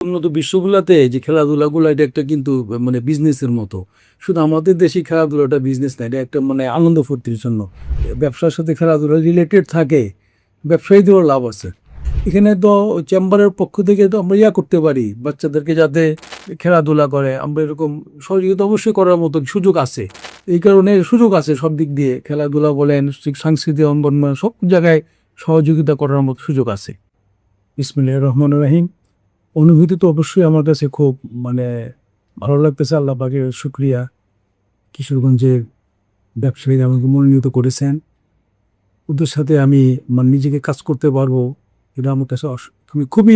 উন্নত বিশ্বগুলোতে যে খেলাধুলাগুলো এটা একটা কিন্তু মানে বিজনেসের মতো। শুধু আমাদের দেশি খেলাধুলাটা বিজনেস না, এটা একটা মানে আনন্দ ফুর্তির জন্য। ব্যবসার সাথে খেলাধুলা রিলেটেড থাকে, ব্যবসায়ীদেরও লাভ আছে। এখানে তো চেম্বারের পক্ষ থেকে তো আমরা করতে পারি বাচ্চাদেরকে যাতে খেলাধুলা করে, আমরা এরকম সহযোগিতা অবশ্যই করার মতো সুযোগ আছে। এই কারণে সুযোগ আছে সব দিক দিয়ে, খেলাধুলা বলেন, সাংস্কৃতিক অঙ্গন সব জায়গায় সহযোগিতা করার মতো সুযোগ আছে। বিসমিল্লাহির রহমানির রহিম। অনুভূতি তো অবশ্যই আমার কাছে খুব মানে ভালো লাগতেছে। আল্লাহ পাকের শুকরিয়া, কিশোরগঞ্জের ব্যবসায়ীরা আমাকে মনোনীত করেছেন। ওদের সাথে আমি মানে নিজেকে কাজ করতে পারবো, এটা আমার কাছে খুবই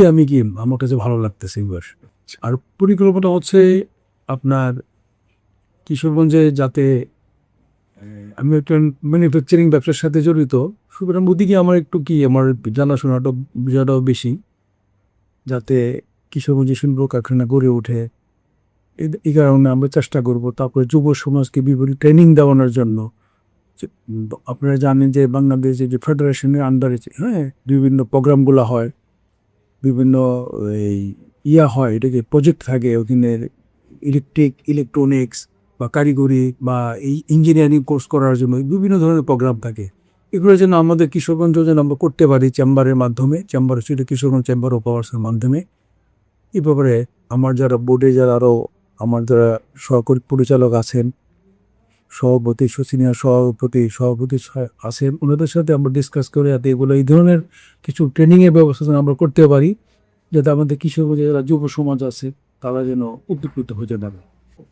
আমার কাছে ভালো লাগতেছে এবার। আর পরিকল্পনা হচ্ছে আপনার কিশোরগঞ্জে যাতে আমি একটা ম্যানুফ্যাকচারিং ব্যবসার সাথে জড়িত, সুতরাং ওদিকে আমার একটু আমার জানাশোনাটা বিষয়টাও বেশি, যাতে কিশোরগঞ্জে শিল্প কারখানা গড়ে ওঠে। এই কারণে আমরা চেষ্টা করব। তারপরে যুব সমাজকে বিভিন্ন ট্রেনিং দেওয়ানোর জন্য। আপনারা জানেন যে বাংলাদেশে যে ফেডারেশনের আন্ডারে বিভিন্ন প্রোগ্রামগুলো হয়, বিভিন্ন হয়, এটাকে প্রজেক্ট থাকে ওখানে, ইলেকট্রনিক্স বা কারিগরি বা এই ইঞ্জিনিয়ারিং কোর্স করার জন্য বিভিন্ন ধরনের প্রোগ্রাম থাকে। এগুলো যেন আমাদের কিশোরগঞ্জ যেন আমরা করতে পারি চেম্বারের মাধ্যমে, কিশোরগঞ্জ চেম্বার অফ কমার্সের মাধ্যমে। এই ব্যাপারে আমার যারা বোর্ডে আমার যারা সহকারী পরিচালক আছেন, সভাপতি, সিনিয়র সভাপতি আছেন, ওনাদের সাথে আমরা ডিসকাস করে যাতে এগুলো এই ধরনের কিছু ট্রেনিংয়ের ব্যবস্থা যেন আমরা করতে পারি, যাতে আমাদের কিশোরগঞ্জে যারা যুব সমাজ আছে তারা যেন উপকৃত হতে পারে।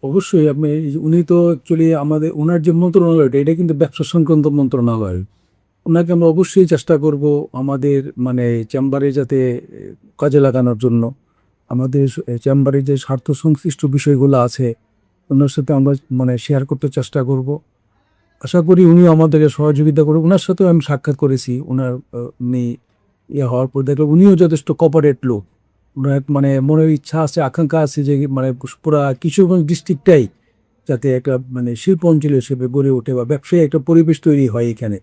অবশ্যই উনি তো অ্যাকচুয়ালি ওনার যে মন্ত্রণালয়টা, এটা কিন্তু ব্যবসা সংক্রান্ত মন্ত্রণালয়। ওনাকে আমরা অবশ্যই চেষ্টা করব আমাদের মানে চেম্বারে যাতে কাজে লাগানোর জন্য। আমাদের চেম্বারে যে স্বার্থ সংশ্লিষ্ট বিষয়গুলো আছে ওনার সাথে আমরা মানে শেয়ার করতে চেষ্টা করব। আশা করি উনিও আমাদেরকে সহযোগিতা করবে। ওনার সাথেও আমি সাক্ষাৎ করেছি, উনি হওয়ার পর দেখলাম উনিও যথেষ্ট কপারেট লোক। ওনার মানে মনের ইচ্ছা আছে, আকাঙ্ক্ষা আছে যে মানে পুরা কিশোরগঞ্জ ডিস্ট্রিক্টটাই যাতে একটা মানে শিল্প অঞ্চল হিসেবে গড়ে ওঠে বা ব্যবসায়ী একটা পরিবেশ তৈরি হয় এখানে।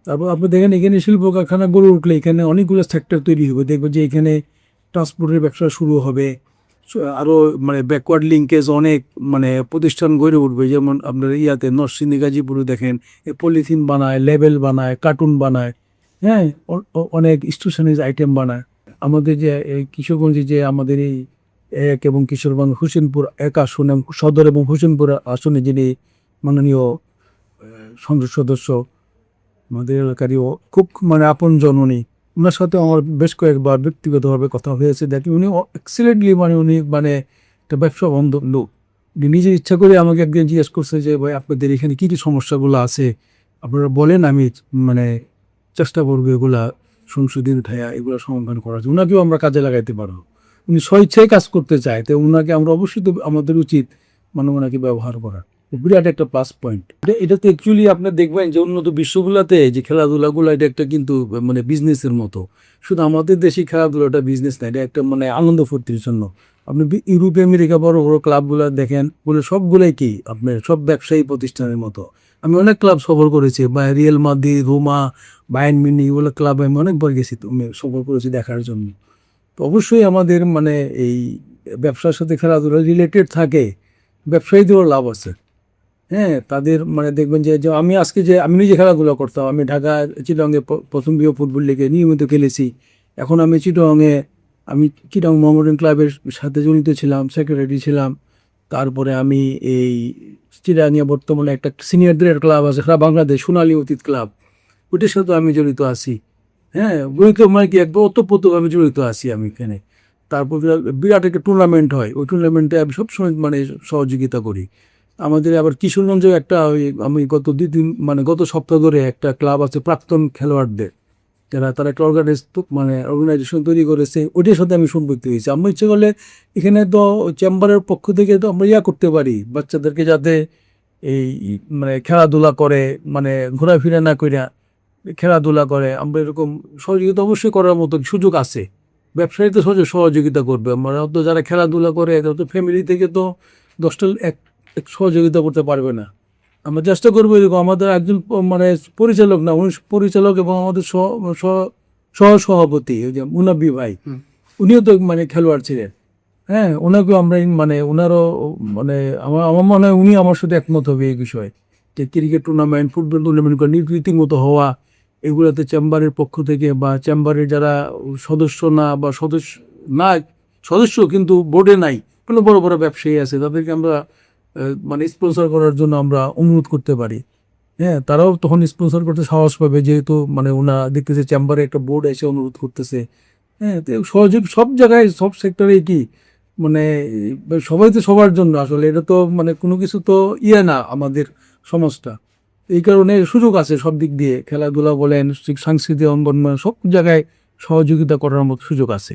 তারপর আপনি দেখেন এখানে শিল্প কারখানা গড়ে উঠলে এখানে অনেকগুলো সেক্টর তৈরি হবে। দেখবেন যে এখানে ট্রান্সপোর্টের ব্যবসা শুরু হবে, আরও মানে ব্যাকওয়ার্ড লিঙ্কেজ অনেক মানে প্রতিষ্ঠান গড়ে উঠবে। যেমন আপনার নরসিংদী, গাজীপুরে দেখেন পলিথিন বানায়, লেবেল বানায়, কার্টুন বানায়, অনেক স্টেশনারি আইটেম বানায়। আমাদের যে কিশোরগঞ্জে যে আমাদের এই এবং কিশোরগঞ্জ হোসেনপুর আসনে, সদর এবং হোসেনপুর আসনে যিনি মাননীয় সংসদ সদস্য আমাদের এলাকারই খুব মানে আপন জননী, ওনার সাথে আমার বেশ কয়েকবার ব্যক্তিগতভাবে কথা হয়েছে। দেখি উনি এক্সিলেন্টলি উনি একটা ব্যবসা বান্ধব লোক। উনি নিজের ইচ্ছা করে আমাকে একদিন জিজ্ঞেস করছে যে ভাই আপনাদের এখানে কী কী সমস্যাগুলো আছে আপনারা বলেন, আমি মানে চেষ্টা করবো এগুলা সংশোধন উঠাইয়া এগুলো সমাধান করার জন্য। ওনাকেও আমরা কাজে লাগাইতে পারবো। উনি স্বেচ্ছায় কাজ করতে চায়, তো ওনাকে আমরা অবশ্যই তো আমাদের উচিত ওনাকে ব্যবহার করা। বিরাট একটা প্লাস পয়েন্ট এটা তো। অ্যাকচুয়ালি আপনি দেখবেন যে উন্নত বিশ্বগুলোতে যে খেলাধুলাগুলো এটা একটা কিন্তু মানে বিজনেসের মতো। শুধু আমাদের দেশি খেলাধুলাটা বিজনেস না, এটা একটা মানে আনন্দ ফুর্তির জন্য। আপনি ইউরোপ আমেরিকা বড় বড় ক্লাবগুলো দেখেন, বলে সবগুলোই কি আপনার সব ব্যবসায়ী প্রতিষ্ঠানের মতো। আমি অনেক ক্লাব সফর করেছি, বা Real Madrid, Ruma, Bayern Munich, এগুলো ক্লাবে আমি অনেকবার গেছি, সফর করেছি দেখার জন্য। তো অবশ্যই আমাদের মানে এই ব্যবসার সাথে খেলাধুলা রিলেটেড থাকে, ব্যবসায়ীদেরও লাভ আছে। তাদের মানে দেখবেন যে আমি নিজে খেলাধুলা করতাম। আমি ঢাকা চিটাগংয়ে প্রথম বিও ফুটবল লিগে নিয়মিত খেলেছি। এখন আমি চিটাগং মোহামেডান ক্লাবের সাথে জড়িত ছিলাম, সেক্রেটারি ছিলাম। তারপরে আমি এই চিটাগংয়ে বর্তমানে একটা সিনিয়রদের ক্লাব আছে, সারা বাংলাদেশ সোনালী অতীত ক্লাব, ওইটার সাথে আমি জড়িত আছি। জড়িত মানে কি একবার ওতপ্রোতভাবে আমি জড়িত আছি আমি এখানে। তারপর বিরাট একটা টুর্নামেন্ট হয়, ওই টুর্নামেন্টে আমি সবসময় মানে সহযোগিতা করি। আমাদের আবার কিশোরগঞ্জেও একটা আমি গত সপ্তাহ ধরে একটা ক্লাব আছে প্রাক্তন খেলোয়াড়দের, তারা একটা অর্গানাইজেশন তৈরি করেছে, ওইটার সাথে আমি সম্পৃক্ত হয়েছি। আমার ইচ্ছে করলে এখানে তো চেম্বারের পক্ষ থেকে তো আমরা করতে পারি বাচ্চাদেরকে যাতে এই মানে খেলাধুলা করে, মানে ঘোরাফেরা না করে খেলাধুলা করে, আমরা এরকম সহযোগিতা অবশ্যই করার মতো সুযোগ আছে। ব্যবসায়ী তো সহযোগিতা করবে। আমরা তো যারা খেলাধুলা করে তো ফ্যামিলি থেকে তো 10টা এক সহযোগিতা করতে পারবে না। আমরা চেষ্টা করবো এরকম আমাদের একজন মানে পরিচালক না, উনি পরিচালক এবং আমাদের সহ সভাপতি ওই যে মুনাব্বি ভাই, উনিও তো মানে খেলোয়াড় ছিলেন। হ্যাঁ, ওনাকেও আমরা মানে ওনারও মানে আমার আমার মনে হয় উনি আমার সাথে একমত হবে এই বিষয়ে, যে ক্রিকেট টুর্নামেন্ট, ফুটবল টুর্নামেন্ট রীতিমতো হওয়া, এগুলোতে চেম্বারের পক্ষ থেকে বা চেম্বারের যারা সদস্য না বা সদস্য না, সদস্য কিন্তু বোর্ডে নাই, কোনো বড় বড় ব্যবসায়ী আছে, তাদেরকে আমরা মানে স্পন্সর করার জন্য আমরা অনুরোধ করতে পারি। হ্যাঁ, তারাও তখন স্পন্সর করতে সাহস পাবে, যেহেতু মানে ওনা দেখতেছে চেম্বারে একটা বোর্ড এসে অনুরোধ করতেছে। হ্যাঁ, তো সহযোগ সব জায়গায় সব সেক্টরে কি মানে সবাই তো সবার জন্য, আসলে এটা তো মানে কোনো কিছু তো ইয়ে না আমাদের সমাজটা। এই কারণে সুযোগ আছে সব দিক দিয়ে, খেলাধুলা বলেন, সাংস্কৃতিক অঙ্গন, সব জায়গায় সহযোগিতা করার মতো সুযোগ আছে।